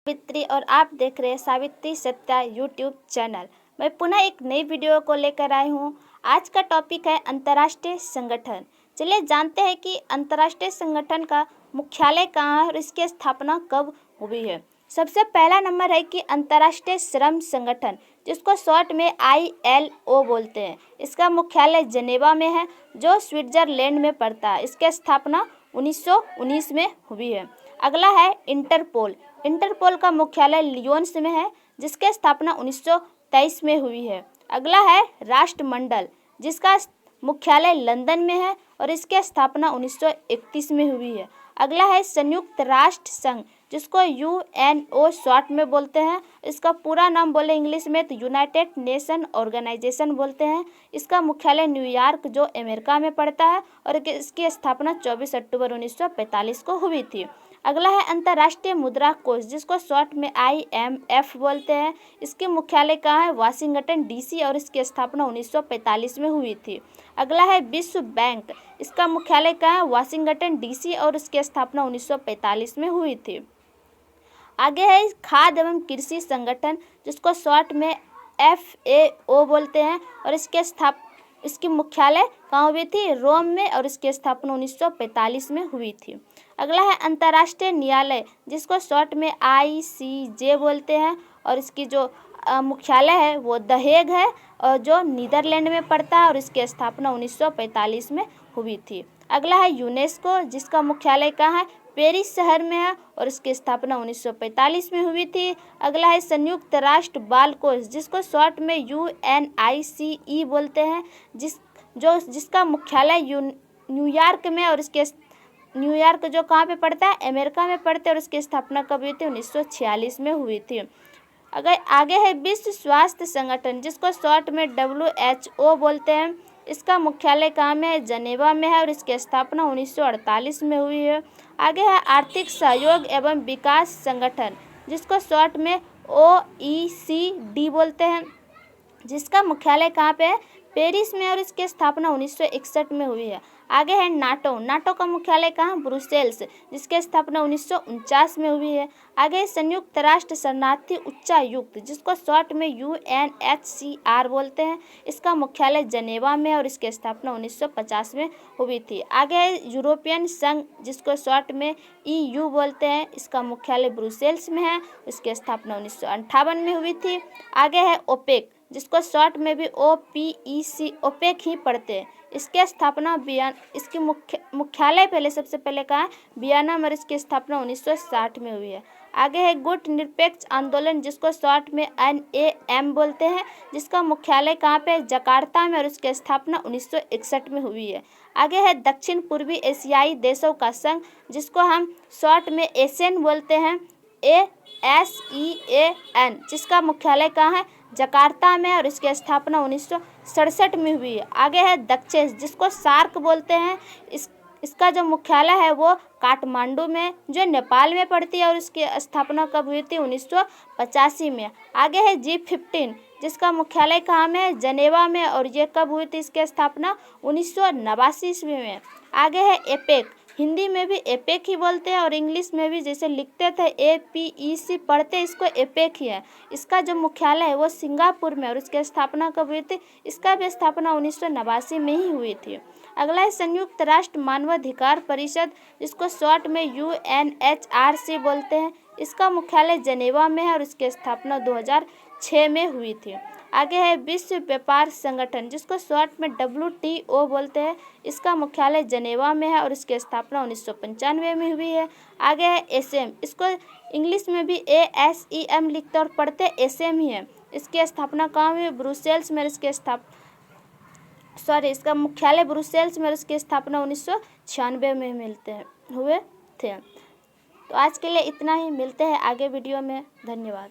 सावित्री और आप देख रहे हैं सावित्री सत्या यूट्यूब चैनल। मैं पुनः एक नई वीडियो को लेकर आई हूं। आज का टॉपिक है अंतर्राष्ट्रीय संगठन। चलिए जानते हैं कि अंतर्राष्ट्रीय संगठन का मुख्यालय कहाँ है और इसकी स्थापना कब हुई है। सबसे पहला नंबर है कि अंतर्राष्ट्रीय श्रम संगठन, जिसको शॉर्ट में ILO बोलते हैं। इसका मुख्यालय जेनेवा में है, जो स्विट्जरलैंड में पड़ता है। इसकी स्थापना 1919 में हुई है। अगला है इंटरपोल। इंटरपोल का मुख्यालय लियोन्स में है, जिसकी स्थापना 1923 में हुई है। अगला है राष्ट्रमंडल, जिसका मुख्यालय लंदन में है और इसकी स्थापना 1931 में हुई है। अगला है संयुक्त राष्ट्र संघ, जिसको UNO शॉर्ट में बोलते हैं। इसका पूरा नाम बोले इंग्लिश में तो यूनाइटेड नेशन ऑर्गेनाइजेशन बोलते हैं। इसका मुख्यालय न्यूयॉर्क, जो अमेरिका में पड़ता है, और इसकी स्थापना 24 अक्टूबर 1945 को हुई थी। अगला है अंतर्राष्ट्रीय मुद्रा कोष, जिसको शॉर्ट में IMF बोलते हैं। इसके मुख्यालय कहाँ है? वाशिंगटन DC, और इसकी स्थापना 1945 में हुई थी। अगला है विश्व बैंक। इसका मुख्यालय कहाँ है? वाशिंगटन DC, और इसकी स्थापना 1945 में हुई थी। आगे है खाद्य एवं कृषि संगठन, जिसको शॉर्ट में FAO बोलते हैं, और इसकी मुख्यालय कहाँ हुई थी? रोम में, और इसकी स्थापना 1945 में हुई थी। अगला है अंतर्राष्ट्रीय न्यायालय, जिसको शॉर्ट में ICJ बोलते हैं, और इसकी जो मुख्यालय है वो द हेग है, और जो नीदरलैंड में पड़ता है, और इसकी स्थापना 1945 में हुई थी। अगला है यूनेस्को, जिसका मुख्यालय कहाँ है? पेरिस शहर में है, और इसकी स्थापना 1945 में हुई थी। अगला है संयुक्त राष्ट्र बाल कोष, जिसको शॉर्ट में UNICE बोलते हैं, जिसका मुख्यालय न्यूयॉर्क में, और इसके न्यूयॉर्क जो कहाँ पे पड़ता है? अमेरिका में पड़ते हैं, और इसकी स्थापना कब हुई थी? 1946 में हुई थी। अगर आगे है विश्व स्वास्थ्य संगठन, जिसको शॉर्ट में WHO बोलते हैं। इसका मुख्यालय कहाँ में है? जनेवा में है, और इसकी स्थापना 1948 में हुई है। आगे है आर्थिक सहयोग एवं विकास संगठन, जिसको शॉर्ट में OECD बोलते हैं, जिसका मुख्यालय कहाँ पे है? पेरिस में, और इसकी स्थापना 1961 में हुई है। आगे है नाटो का मुख्यालय कहाँ? ब्रुसेल्स, जिसकी स्थापना 1949 में हुई है। आगे है संयुक्त राष्ट्र शरणार्थी उच्चायुक्त, जिसको शॉर्ट में UNHCR बोलते हैं। इसका मुख्यालय जनेवा में, और इसकी स्थापना 1950 में हुई थी। आगे है यूरोपियन संघ, जिसको शॉर्ट में EU बोलते हैं। इसका मुख्यालय ब्रुसेल्स में है, इसकी स्थापना 1958 में हुई थी। आगे है ओपेक, जिसको शॉर्ट में भी OPEC ओपेक ही पढ़ते हैं। इसकी स्थापना इसकी मुख्यालय सबसे पहले कहाँ है? वियना में, और इसकी स्थापना 1960 में हुई है। आगे है गुट निरपेक्ष आंदोलन, जिसको शॉर्ट में NAM बोलते हैं, जिसका मुख्यालय कहाँ पे? जकार्ता में, और इसकी स्थापना 1961 में हुई है। आगे है दक्षिण पूर्वी एशियाई देशों का संघ, जिसको हम शॉर्ट में ASEAN बोलते हैं, ASEAN, जिसका मुख्यालय कहाँ है? जकार्ता में, और इसकी स्थापना 1967 में हुई है। आगे है दक्षेस, जिसको सार्क बोलते हैं। इसका जो मुख्यालय है वो काठमांडू में, जो नेपाल में पड़ती है, और इसकी स्थापना कब हुई थी? 1985 में। आगे है G15, जिसका मुख्यालय कहाँ में है? जनेवा में, और ये कब हुई थी इसकी स्थापना? 1989 ईस्वी में। आगे है एपेक, हिंदी में भी एपेक ही बोलते हैं, और इंग्लिश में भी जैसे लिखते थे APEC, पढ़ते इसको एपेक ही है। इसका जो मुख्यालय है वो सिंगापुर में, और इसकी स्थापना कब हुई थी? इसका भी स्थापना 1989 में ही हुई थी। अगला है संयुक्त राष्ट्र मानवाधिकार परिषद, जिसको शॉर्ट में UNHRC बोलते हैं। इसका मुख्यालय जनेवा में है, और इसकी स्थापना 2006 में हुई थी। आगे है विश्व व्यापार संगठन, जिसको शॉर्ट में WTO बोलते हैं। इसका मुख्यालय जनेवा में है, और इसकी स्थापना 1995 में हुई है। आगे है ASEM, इसको इंग्लिश में भी ASEM लिखते और पढ़ते ASEM ही है। इसकी स्थापना कहाँ हुई? ब्रुसेल्स में, इसका मुख्यालय ब्रुसेल्स में, और इसकी स्थापना 1996 में हुए थे। तो आज के लिए इतना ही, मिलते हैं आगे वीडियो में। धन्यवाद।